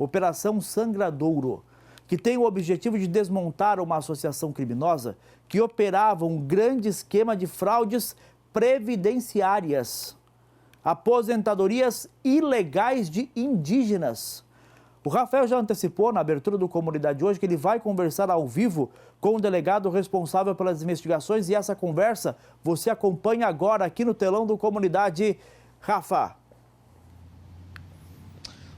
Operação Sangradouro, que tem o objetivo de desmontar uma associação criminosa que operava um grande esquema de fraudes previdenciárias, aposentadorias ilegais de indígenas. O Rafael já antecipou na abertura do Comunidade hoje que ele vai conversar ao vivo com o delegado responsável pelas investigações e essa conversa você acompanha agora aqui no telão do Comunidade. Rafa.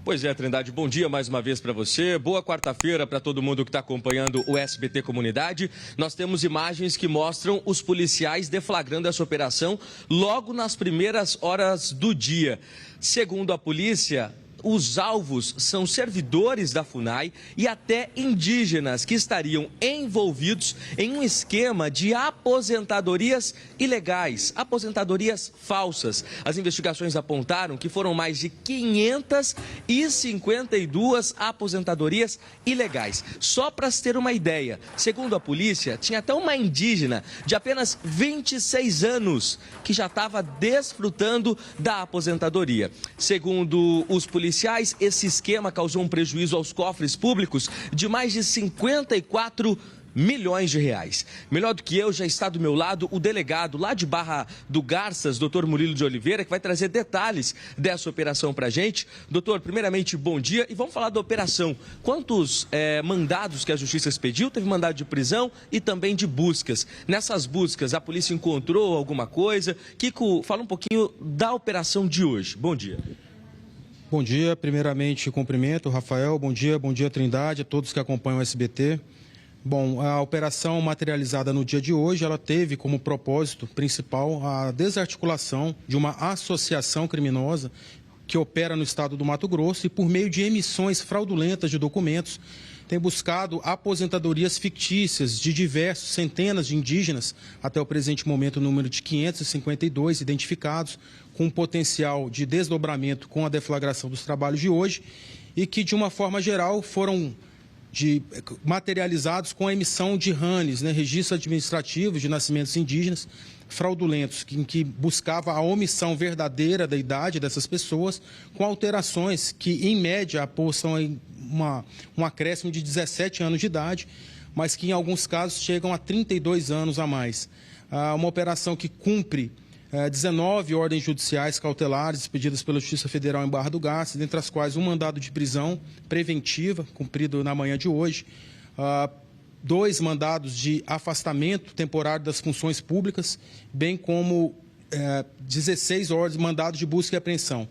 Pois é, Trindade, bom dia mais uma vez para você. Boa quarta-feira para todo mundo que está acompanhando o SBT Comunidade. Nós temos imagens que mostram os policiais deflagrando essa operação logo nas primeiras horas do dia. Segundo a polícia, os alvos são servidores da FUNAI e até indígenas que estariam envolvidos em um esquema de aposentadorias ilegais, aposentadorias falsas. As investigações apontaram que foram mais de 552 aposentadorias ilegais. Só para se ter uma ideia, segundo a polícia, tinha até uma indígena de apenas 26 anos que já estava desfrutando da aposentadoria. Segundo os policiais, esse esquema causou um prejuízo aos cofres públicos de mais de 54 milhões de reais. Melhor do que eu, já está do meu lado o delegado lá de Barra do Garças, doutor Murilo de Oliveira, que vai trazer detalhes dessa operação para a gente. Doutor, primeiramente, bom dia e vamos falar da operação. Quantos mandados que a Justiça expediu? Teve mandado de prisão e também de buscas. Nessas buscas, a polícia encontrou alguma coisa? Kiko, fala um pouquinho da operação de hoje. Bom dia. Bom dia, primeiramente cumprimento, Rafael, bom dia Trindade, a todos que acompanham o SBT. Bom, a operação materializada no dia de hoje, ela teve como propósito principal a desarticulação de uma associação criminosa que opera no estado do Mato Grosso e por meio de emissões fraudulentas de documentos tem buscado aposentadorias fictícias de diversos centenas de indígenas, até o presente momento o número de 552 identificados, com potencial de desdobramento com a deflagração dos trabalhos de hoje e que, de uma forma geral, foram materializados com a emissão de RANs, registros administrativos de nascimentos indígenas fraudulentos, em que buscava a omissão verdadeira da idade dessas pessoas, com alterações que, em média, possam um acréscimo de 17 anos de idade, mas que, em alguns casos, chegam a 32 anos a mais. Uma operação que cumpre 19 ordens judiciais cautelares expedidas pela Justiça Federal em Barra do Garças, dentre as quais um mandado de prisão preventiva, cumprido na manhã de hoje, 2 mandados de afastamento temporário das funções públicas, bem como 16 ordens, mandados de busca e apreensão.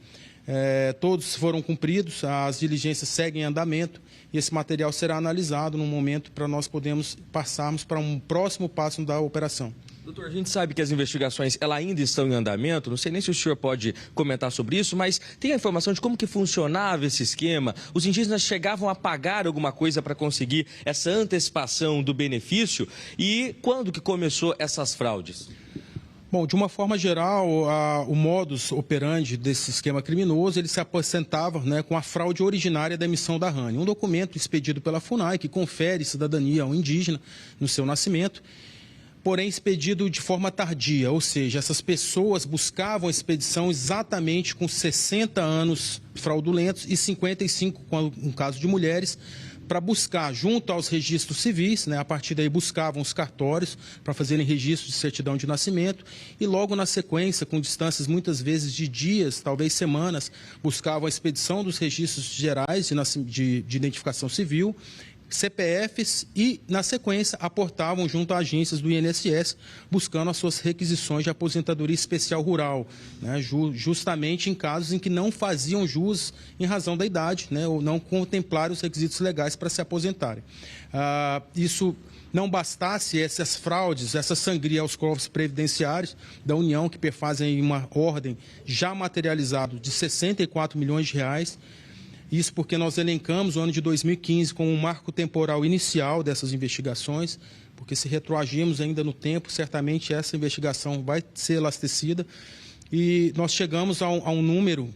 Todos foram cumpridos, as diligências seguem em andamento e esse material será analisado no momento para nós podermos passarmos para um próximo passo da operação. Doutor, a gente sabe que as investigações ainda estão em andamento, não sei nem se o senhor pode comentar sobre isso, mas tem a informação de como que funcionava esse esquema? Os indígenas chegavam a pagar alguma coisa para conseguir essa antecipação do benefício? E quando que começou essas fraudes? Bom, de uma forma geral, o modus operandi desse esquema criminoso, ele se aposentava com a fraude originária da emissão da RAN, um documento expedido pela FUNAI que confere cidadania ao indígena no seu nascimento, porém expedido de forma tardia, ou seja, essas pessoas buscavam a expedição exatamente com 60 anos fraudulentos e 55, no caso de mulheres, para buscar junto aos registros civis, a partir daí buscavam os cartórios para fazerem registro de certidão de nascimento e logo na sequência, com distâncias muitas vezes de dias, talvez semanas, buscavam a expedição dos registros gerais de identificação civil, CPFs e, na sequência, aportavam junto a agências do INSS, buscando as suas requisições de aposentadoria especial rural, justamente em casos em que não faziam jus em razão da idade, ou não contemplaram os requisitos legais para se aposentarem. Isso não bastasse essas fraudes, essa sangria aos cofres previdenciários da União, que perfazem uma ordem já materializada de 64 milhões de reais, isso porque nós elencamos o ano de 2015 como um marco temporal inicial dessas investigações, porque se retroagirmos ainda no tempo, certamente essa investigação vai ser elastecida. E nós chegamos a um número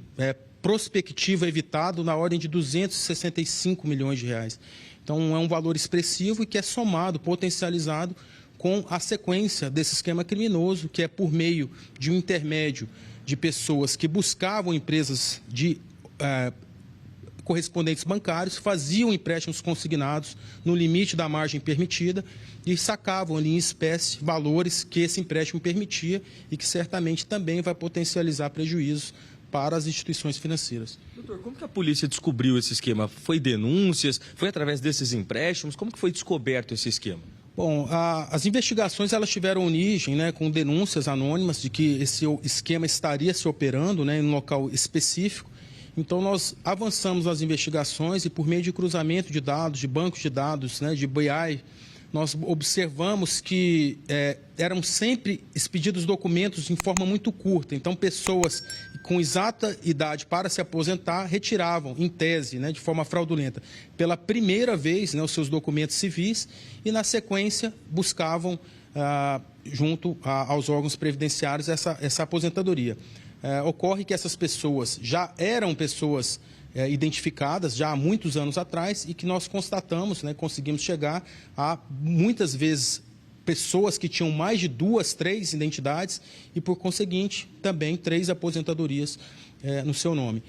prospectivo evitado na ordem de 265 milhões de reais. Então, é um valor expressivo e que é somado, potencializado com a sequência desse esquema criminoso, que é por meio de um intermédio de pessoas que buscavam empresas correspondentes bancários, faziam empréstimos consignados no limite da margem permitida e sacavam ali em espécie valores que esse empréstimo permitia e que certamente também vai potencializar prejuízos para as instituições financeiras. Doutor, como que a polícia descobriu esse esquema? Foi denúncias? Foi através desses empréstimos? Como que foi descoberto esse esquema? Bom, as investigações elas tiveram origem, né, com denúncias anônimas de que esse esquema estaria se operando, né, em um local específico. Então, nós avançamos nas investigações e, por meio de cruzamento de dados, de bancos de dados, né, de BI, nós observamos que eram sempre expedidos documentos em forma muito curta. Então, pessoas com exata idade para se aposentar retiravam, em tese, né, de forma fraudulenta, pela primeira vez, né, os seus documentos civis e, na sequência, buscavam, junto aos órgãos previdenciários, essa aposentadoria. Ocorre que essas pessoas já eram pessoas identificadas já há muitos anos atrás e que nós constatamos, né, conseguimos chegar a, muitas vezes, pessoas que tinham mais de 2, 3 identidades e, por conseguinte, também 3 aposentadorias no seu nome.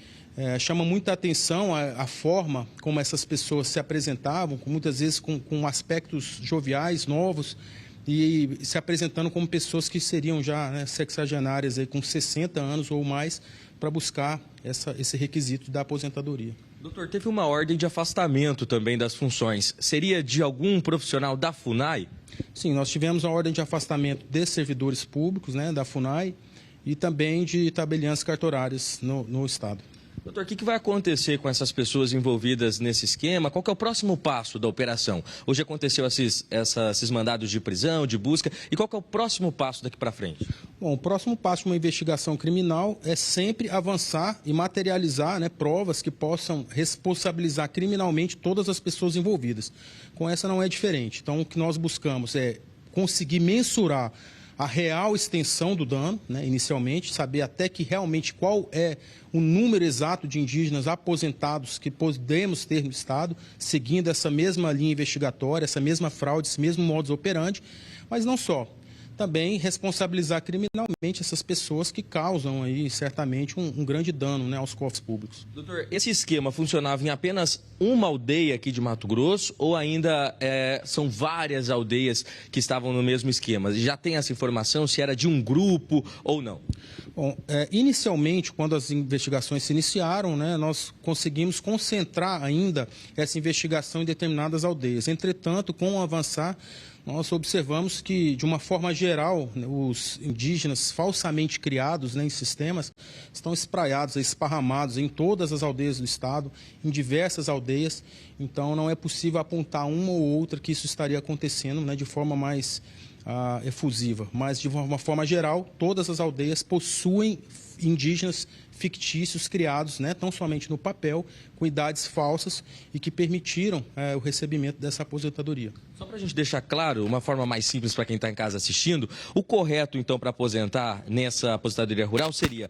Chama muita atenção a forma como essas pessoas se apresentavam, muitas vezes com aspectos joviais, novos, e se apresentando como pessoas que seriam já, né, sexagenárias aí, com 60 anos ou mais, para buscar esse requisito da aposentadoria. Doutor, teve uma ordem de afastamento também das funções. Seria de algum profissional da FUNAI? Sim, nós tivemos a ordem de afastamento de servidores públicos, né, da FUNAI e também de tabeliãs cartorárias no Estado. Doutor, o que vai acontecer com essas pessoas envolvidas nesse esquema? Qual que é o próximo passo da operação? Hoje aconteceu esses mandados de prisão, de busca, e qual que é o próximo passo daqui para frente? Bom, o próximo passo de uma investigação criminal é sempre avançar e materializar, né, provas que possam responsabilizar criminalmente todas as pessoas envolvidas. Com essa não é diferente. Então, o que nós buscamos é conseguir mensurar a real extensão do dano, né, inicialmente, saber até que realmente qual é o número exato de indígenas aposentados que podemos ter no Estado, seguindo essa mesma linha investigatória, essa mesma fraude, esse mesmo modus operandi, mas não só. Também responsabilizar criminalmente essas pessoas que causam aí, certamente, um grande dano, né, aos cofres públicos. Doutor, esse esquema funcionava em apenas uma aldeia aqui de Mato Grosso ou ainda são várias aldeias que estavam no mesmo esquema? Já tem essa informação se era de um grupo ou não? Bom, inicialmente, quando as investigações se iniciaram, né, nós conseguimos concentrar ainda essa investigação em determinadas aldeias. Entretanto, com o avançar, nós observamos que, de uma forma geral, os indígenas falsamente criados, né, em sistemas estão espraiados, esparramados em todas as aldeias do Estado, em diversas aldeias. Então, não é possível apontar uma ou outra que isso estaria acontecendo, né, de forma mais efusiva. Mas, de uma forma geral, todas as aldeias possuem indígenas fictícios criados, né, tão somente no papel, com idades falsas e que permitiram o recebimento dessa aposentadoria. Só para a gente deixar claro, uma forma mais simples para quem está em casa assistindo, o correto, então, para aposentar nessa aposentadoria rural seria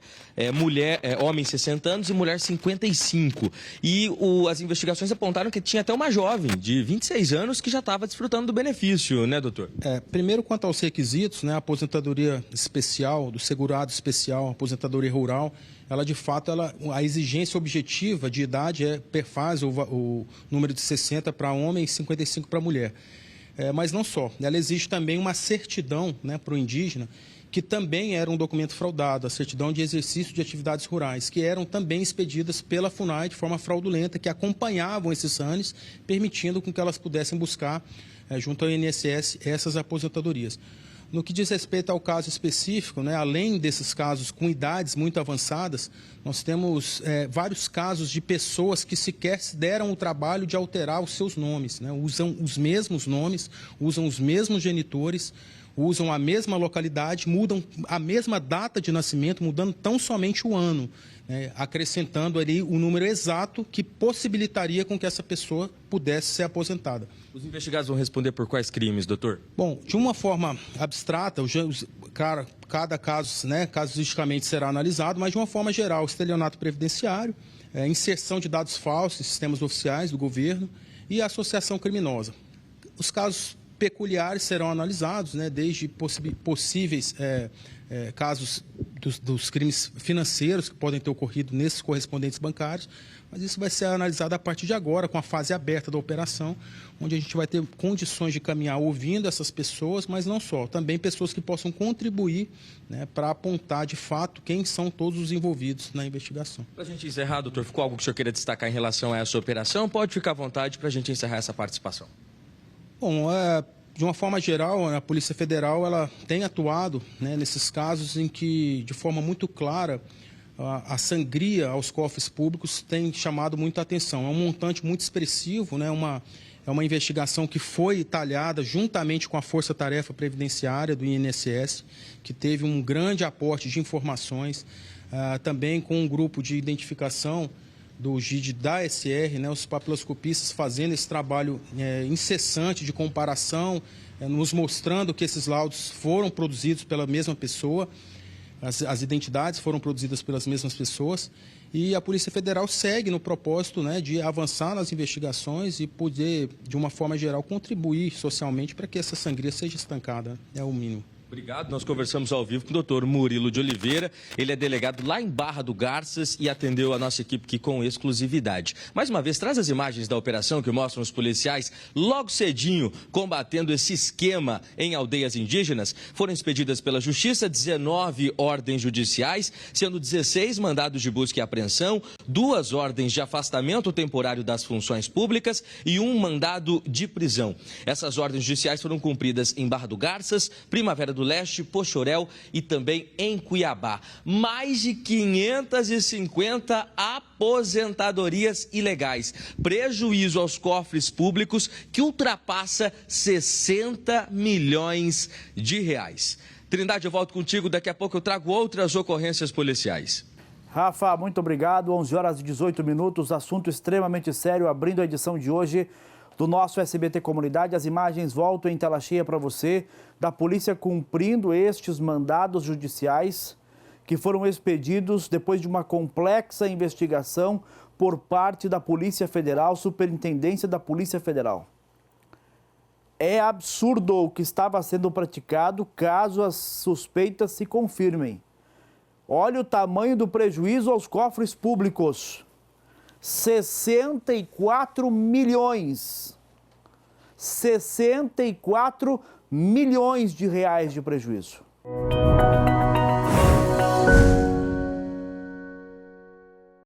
homem 60 anos e mulher 55. E as investigações apontaram que tinha até uma jovem de 26 anos que já estava desfrutando do benefício, né, doutor? Primeiro, quanto aos requisitos, né, a aposentadoria especial, do segurado especial, a aposentadoria rural, ela, de fato, a exigência objetiva de idade perfaz o número de 60 para homem e 55 para mulher. Mas não só, ela exige também uma certidão, né, para o indígena, que também era um documento fraudado, a certidão de exercício de atividades rurais, que eram também expedidas pela FUNAI de forma fraudulenta, que acompanhavam esses SANES, permitindo com que elas pudessem buscar, junto ao INSS, essas aposentadorias. No que diz respeito ao caso específico, né, além desses casos com idades muito avançadas, nós temos vários casos de pessoas que sequer se deram o trabalho de alterar os seus nomes, né, usam os mesmos nomes, usam os mesmos genitores, usam a mesma localidade, mudam a mesma data de nascimento, mudando tão somente o ano, né, acrescentando ali o número exato que possibilitaria com que essa pessoa pudesse ser aposentada. Os investigados vão responder por quais crimes, doutor? Bom, de uma forma abstrata, cada caso, né, casuisticamente será analisado, mas de uma forma geral, estelionato previdenciário, inserção de dados falsos em sistemas oficiais do governo e associação criminosa. Os casos peculiares serão analisados, né, desde possíveis casos dos crimes financeiros que podem ter ocorrido nesses correspondentes bancários, mas isso vai ser analisado a partir de agora, com a fase aberta da operação, onde a gente vai ter condições de caminhar ouvindo essas pessoas, mas não só, também pessoas que possam contribuir, né, para apontar de fato quem são todos os envolvidos na investigação. Para a gente encerrar, doutor, ficou algo que o senhor queira destacar em relação a essa operação? Pode ficar à vontade para a gente encerrar essa participação. Bom, de uma forma geral, a Polícia Federal ela tem atuado, né, nesses casos em que, de forma muito clara, a sangria aos cofres públicos tem chamado muita atenção. É um montante muito expressivo, né, é uma investigação que foi talhada juntamente com a Força Tarefa Previdenciária do INSS, que teve um grande aporte de informações, também com um grupo de identificação do GID da SR, né, os papiloscopistas fazendo esse trabalho incessante de comparação, nos mostrando que esses laudos foram produzidos pela mesma pessoa, as identidades foram produzidas pelas mesmas pessoas, e a Polícia Federal segue no propósito, né, de avançar nas investigações e poder, de uma forma geral, contribuir socialmente para que essa sangria seja estancada, é o mínimo. Obrigado. Nós conversamos ao vivo com o doutor Murilo de Oliveira. Ele é delegado lá em Barra do Garças e atendeu a nossa equipe aqui com exclusividade. Mais uma vez, traz as imagens da operação que mostram os policiais logo cedinho combatendo esse esquema em aldeias indígenas. Foram expedidas pela Justiça 19 ordens judiciais, sendo 16 mandados de busca e apreensão, 2 ordens de afastamento temporário das funções públicas e 1 mandado de prisão. Essas ordens judiciais foram cumpridas em Barra do Garças, Primavera do Leste, Poxorel e também em Cuiabá. Mais de 550 aposentadorias ilegais. Prejuízo aos cofres públicos que ultrapassa 60 milhões de reais. Trindade, eu volto contigo. Daqui a pouco eu trago outras ocorrências policiais. Rafa, muito obrigado. 11 horas e 18 minutos. Assunto extremamente sério. Abrindo a edição de hoje do nosso SBT Comunidade. As imagens voltam em tela cheia para você, da polícia cumprindo estes mandados judiciais que foram expedidos depois de uma complexa investigação por parte da Polícia Federal, Superintendência da Polícia Federal. É absurdo o que estava sendo praticado caso as suspeitas se confirmem. Olha o tamanho do prejuízo aos cofres públicos. 64 milhões. 64 milhões de reais de prejuízo.